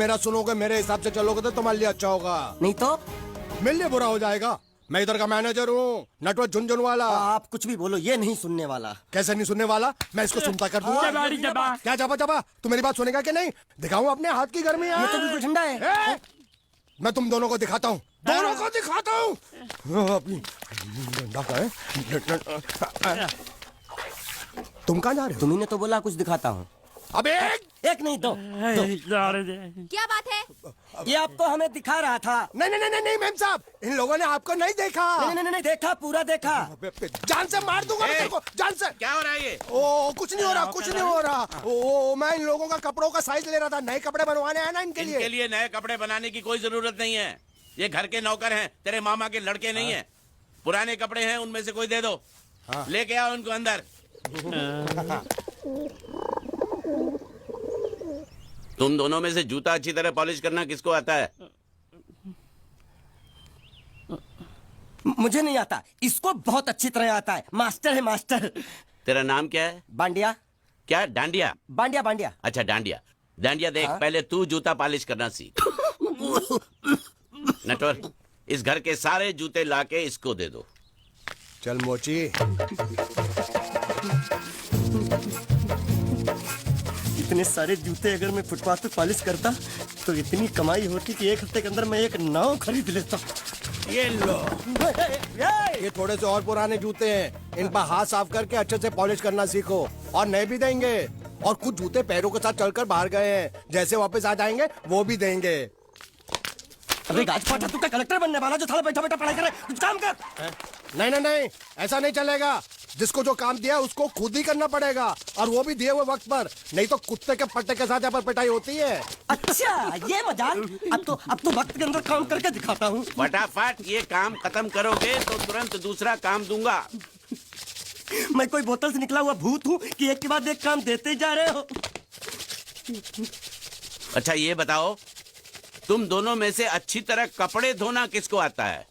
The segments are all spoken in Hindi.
मेरा सुनोगे, मेरे हिसाब से चलोगे तो तुम्हारे लिए अच्छा होगा, नहीं तो मेरे लिए बुरा हो जाएगा। मैं इधर का मैनेजर हूँ, नटवर झुनझुन वाला। आप कुछ भी बोलो, ये नहीं सुनने वाला। कैसे नहीं सुनने वाला? मैं इसको सुनता कर दूंगा। क्या जबा जबा, तू मेरी बात सुनेगा कि नहीं? दिखाऊं अपने हाथ की गर्मी? ये तो बिल्कुल ठंडा है। मैं तुम दोनों को दिखाता हूँ, दोनों को दिखाता हूँ। अपनी डंडा का है। तुम कहाँ जा रहे हो? तुम्ही ने तो बोला कुछ दिखाता हूँ। अबे एक नहीं दो, क्या बात है? ये आपको हमें दिखा रहा था। नहीं नहीं नहीं नहीं मैम साहब, इन लोगों ने आपको नहीं देखा। नहीं, देखा, पूरा देखा। जान से मार दूंगा मैं तेरे को, जान से। क्या हो रहा है ये? ओ कुछ नहीं हो रहा, कुछ नहीं हो रहा। ओ मैं इन लोगों का कपड़ों का साइज ले रहा था, नए कपड़े बनवाने आए ना इनके लिए। इनके लिए नए कपड़े बनाने की कोई जरूरत नहीं है। ये घर के नौकर हैं, तेरे मामा के लड़के नहीं हैं। पुराने कपड़े हैं, उनमें से कोई दे दो। लेके आओ उनको अंदर। तुम दोनों में से जूता अच्छी तरह पॉलिश करना किसको आता है? मुझे नहीं आता, इसको बहुत अच्छी तरह आता है। मास्टर है, मास्टर। तेरा नाम क्या है? बांडिया। क्या? डांडिया? बांडिया बांडिया। अच्छा डांडिया। डांडिया देख, पहले तू जूता पॉलिश करना सीख। नटवर, इस घर के सारे जूते लाके इसको दे दो। चल मोची। इतने सारे जूते अगर मैं फुटपाथ पे पॉलिश करता तो इतनी कमाई होती कि एक हफ्ते के अंदर मैं एक नाव खरीद लेता। ये लो, ये थोड़े से और पुराने जूते हैं, इन पर हाथ साफ करके अच्छे से पॉलिश करना सीखो। और नए भी देंगे, और कुछ जूते पैरों के साथ चलकर बाहर गए हैं, जैसे वापस आ जाएंगे वो भी देंगे। अरे गाजपाटा, तू क्या कलेक्टर बनने वाला जो थाला बैठा बैठा पढ़ाई करे? कुछ काम कर। नहीं नहीं नहीं, ऐसा नहीं चलेगा। जिसको जो काम दिया उसको खुद ही करना पड़ेगा, और वो भी दिए हुए वक्त पर, नहीं तो कुत्ते के पट्टे के साथ यहाँ पर पिटाई होती है। अच्छा, ये मजाल। अब तो वक्त के अंदर काम करके दिखाता हूँ। फटाफट ये काम खत्म करोगे तो तुरंत दूसरा काम दूंगा। मैं कोई बोतल से निकला हुआ भूत हूँ कि एक के बाद एक काम देते जा रहे हो? अच्छा ये बताओ, तुम दोनों में से अच्छी तरह कपड़े धोना किसको आता है?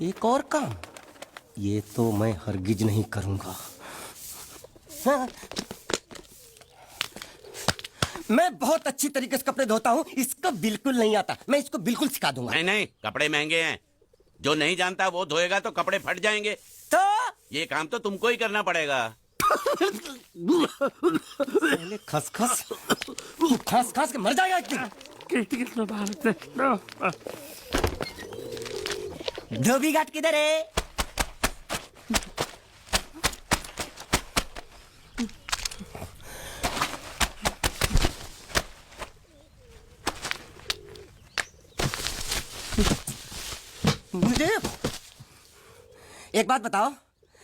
एक और काम, ये तो मैं हरगिज नहीं करूंगा। हाँ। मैं बहुत अच्छी तरीके से कपड़े धोता हूँ, इसको बिल्कुल नहीं आता। मैं इसको बिल्कुल सिखा दूंगा। नहीं नहीं, कपड़े महंगे हैं। जो नहीं जानता वो धोएगा तो कपड़े फट जाएंगे। तो ये काम तो तुमको ही करना पड़ेगा। पहले खसखस खस खस के मर जाएगा एक दिन। धोबी घाट किधर है? मुझे एक बात बताओ,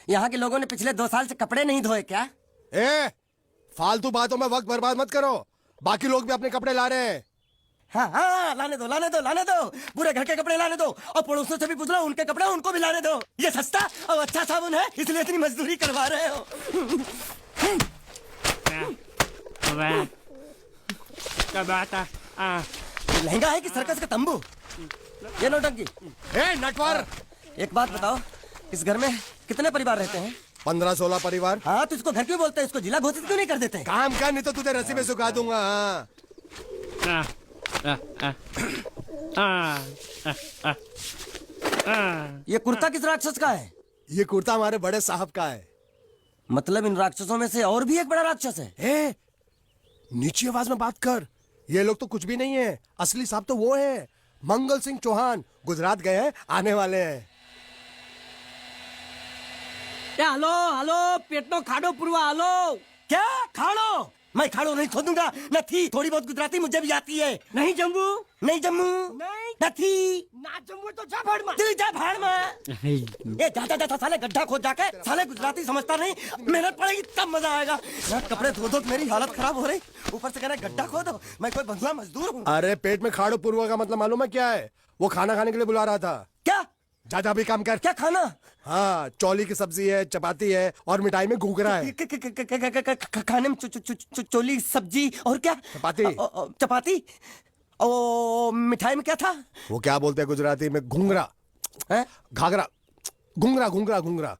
यहाँ के लोगों ने पिछले 2 साल से कपड़े नहीं धोए क्या? फालतू बातों में वक्त बर्बाद मत करो, बाकी लोग भी अपने कपड़े ला रहे हैं। हाँ, लाने दो लाने दो लाने दो, पूरे घर के कपड़े लाने दो, और पड़ोसियों से भी पूछ लो, उनके कपड़े उनको भी लाने दो। ये सस्ता और अच्छा साबुन है, इसलिए इतनी मजदूरी करवा रहे हो। लहंगा है कि सर्कस का तंबू? ये नौटंकी। नटवर, एक बात बताओ, इस घर में कितने परिवार रहते हैं? 15-16 परिवार। हाँ, तो इसको घर क्यों बोलते हैं? इसको जिला घोषित क्यों नहीं कर देते? काम कर, नहीं तो तुझे रस्सी में सुखा दूंगा। ये कुर्ता किस राक्षस का है? ये कुर्ता हमारे बड़े साहब का है। मतलब इन राक्षसों में से और भी एक बड़ा राक्षस है? नीची आवाज में बात कर, ये लोग तो कुछ भी नहीं है। असली साहब तो वो है, मंगल सिंह चौहान। गुजरात गए हैं, आने वाले हैं। हालो हालो, पेटनो खाड़ो पुरवा हालो। क्या खाड़ो? मैं खाड़ो नहीं खोदूंगा। नहीं, थोड़ी बहुत गुजराती मुझे भी आती है। नहीं जम्मू, नहीं जम्मू, नहीं ना जम्मू तो जा भाड़ में। तू जा भाड़ में। ये जा साले गड्ढा खोद जाके, साले गुजराती समझता नहीं। मेहनत पड़ेगी तब मजा आएगा। ना कपड़े धो धो मेरी हालत खराब हो रही, ऊपर से कह रहे गड्ढा खोदो। मैं कोई बंधुआ मजदूर हूँ? अरे पेट में खाड़ो पूर्वा का मतलब मालूम है क्या है? वो खाना खाने के लिए बुला रहा था। क्या? जा भी काम कर। क्या खाना? हाँ, चौली की सब्जी है, चपाती है, और मिठाई में घूघरा है। खाने में चोली सब्जी और क्या? चपाती। ओ मिठाई में क्या था? वो क्या बोलते हैं गुजराती में? घूंघरा, घाघरा, घूंघरा घूंघरा घूंघरा।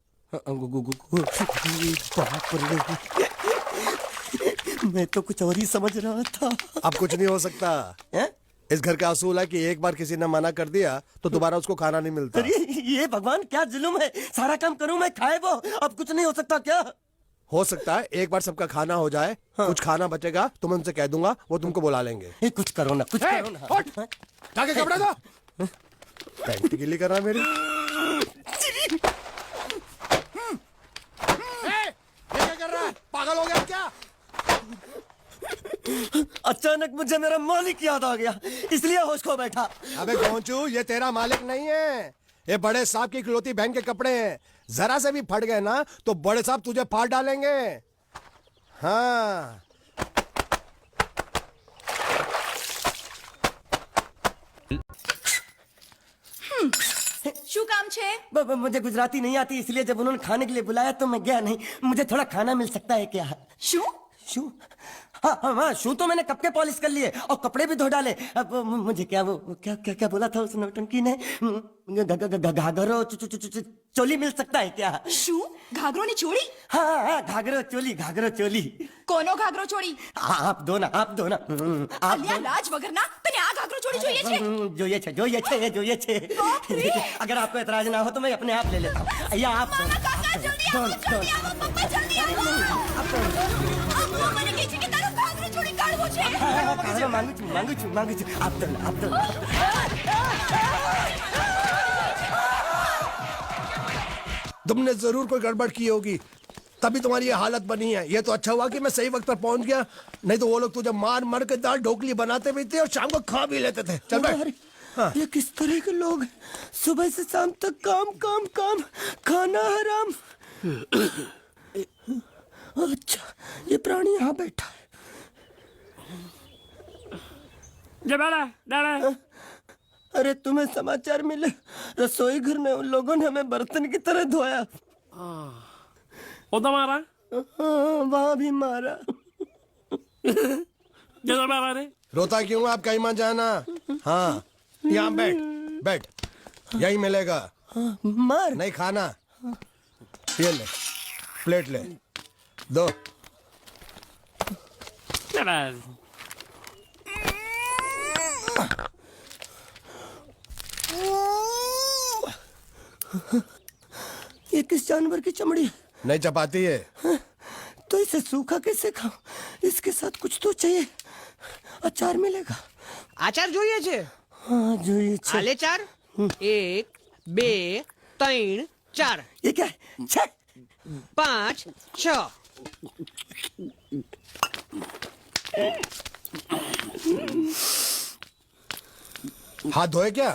मैं तो कुछ और ही समझ रहा था। अब कुछ नहीं हो सकता। इस घर का असूल है कि एक बार किसी ने मना कर दिया तो दोबारा उसको खाना नहीं मिलता। अरे ये भगवान क्या जुल्म है, सारा काम करूं मैं, खाए वो, अब कुछ नहीं हो सकता क्या? हो सकता है एक बार सबका खाना हो जाए, कुछ खाना बचेगा तो मैं उनसे कह दूंगा, वो तुमको बुला लेंगे। ये कुछ करो ना, कुछ करो ना। जाके कपड़े दो। पैंट गिली कर रहा है मेरी। ये क्या कर रहा है, पागल हो गया क्या? अचानक मुझे मेरा मालिक याद आ गया, इसलिए होश खो बैठा। अबे गोंचू, ये तेरा मालिक नहीं है, ये बड़े साहब की इकलौती बहन के कपड़े हैं। जरा से भी फट गए ना तो बड़े साहब तुझे फाड़ डालेंगे। हाँ શું કામ છે? मुझे गुजराती नहीं आती, इसलिए जब उन्होंने खाने के लिए बुलाया तो मैं गया नहीं। मुझे थोड़ा खाना मिल सकता है क्या? શું? शू? हाँ हाँ हाँ, शू तो मैंने कब के पॉलिश कर लिए और कपड़े भी धो डाले। अब मुझे क्या वो क्या क्या क्या बोला था उस नौटंकी ने? घाघरो चोली मिल सकता है क्या? શું? ઘાઘરોની ચોળી? हाँ हाँ, घाघरो चोली, घाघरो चोली। કોનો ઘાઘરો ચોળી? आप दो ना, आप दो ना, आप અલ્યા લાજ વગરના, તને આ ઘાઘરો ચોળી જોઈએ છે? જોઈએ છે, જોઈએ છે, જોઈએ છે। अगर आपको एतराज ना हो तो मैं अपने आप ले लेता हूँ। या आप મામા કાકા જલ્દી આવો, જલ્દી આવો, પપ્પા જલ્દી આવો। અમ્મા મને કહે છે કે તારો ઘાઘરો ચોળી કાઢવો છે। मांगू छू, मांगू छू, मांगू छू। आप दो ना, आप दो ना। तुमने जरूर कोई गड़बड़ की होगी, तभी तुम्हारी ये हालत बनी है। ये तो अच्छा हुआ कि मैं सही वक्त पर पहुंच गया, नहीं तो वो लोग तुझे मार मार के दाल ढोकली बनाते भी थे और शाम को खा भी लेते थे। चल बैठ। हाँ। ये किस तरह के लोग हैं? सुबह से शाम तक काम काम काम, खाना हराम। अच्छा, ये प्राणी यहाँ बैठा है। अरे तुम्हें समाचार मिले? रसोई घर में उन लोगों ने हमें बर्तन की तरह धोया। वो तो मारा? हाँ, वहाँ भी मारा। जैसा मारा रे? रोता क्यों, आप कहीं मत जाना। हाँ, यहाँ बैठ बैठ, यही मिलेगा। मार नहीं खाना, ये ले, प्लेट ले, दो। चला। ये किस जानवर की चमड़ी है? नहीं चपाती है। तो इसे सूखा कैसे खाऊं? इसके साथ कुछ तो चाहिए। अचार मिलेगा? આચાર જોઈએ છે? हाँ જોઈએ છે। આલે ચાર 1 2 3 4 ये क्या है? 6 5 6 हाथ धोए क्या?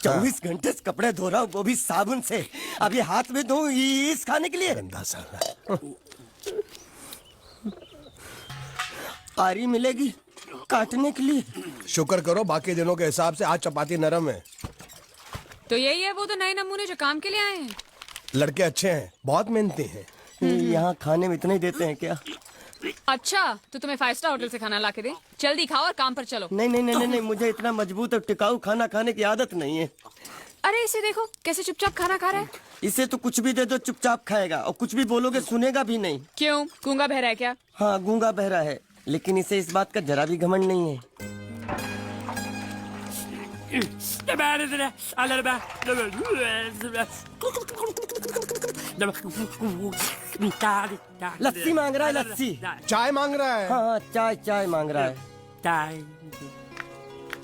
24 घंटे से कपड़े धो रहा हूँ, वो भी साबुन से। अभी हाथ में धो इस खाने के लिए? गंदा साला। आरी मिलेगी काटने के लिए? शुक्र करो बाकी दिनों के हिसाब से आज चपाती नरम है। तो यही है वो तो नए नमूने जो काम के लिए आए हैं। लड़के अच्छे हैं, बहुत मेहनती हैं। यहाँ खाने में इतना ही देते हैं क्या? अच्छा, तो तुम्हें 5 स्टार होटल से खाना ला के दे? जल्दी खाओ और काम पर चलो। नहीं नहीं नहीं नहीं, नहीं, मुझे इतना मजबूत और टिकाऊ खाना खाने की आदत नहीं है। अरे इसे देखो कैसे चुपचाप खाना खा रहा है। इसे तो कुछ भी दे दो चुपचाप खाएगा, और कुछ भी बोलोगे सुनेगा भी नहीं। क्यों, गूंगा बहरा है क्या? हाँ गूंगा बहरा है, लेकिन इसे इस बात का जरा भी घमंड नहीं है। लस्सी मांग रहा है, लस्सी। चाय मांग रहा है। हाँ चाय चाय मांग रहा है।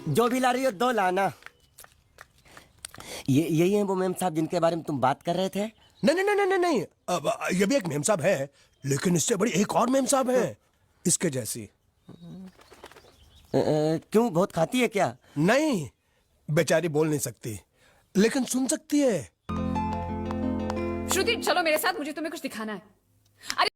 जो भी ला रही हो 2 लाना। ये यही है वो मेम साहब जिनके बारे में तुम बात कर रहे थे? नहीं नहीं नहीं नहीं नहीं, अब ये भी एक मेम साहब है, लेकिन इससे बड़ी एक और मेम साहब है, इसके जैसी। क्यों, बहुत खाती है क्या? नहीं, बेचारी बोल नहीं सकती, लेकिन सुन सकती है। श्रुति चलो मेरे साथ, मुझे तुम्हें कुछ दिखाना है। अरे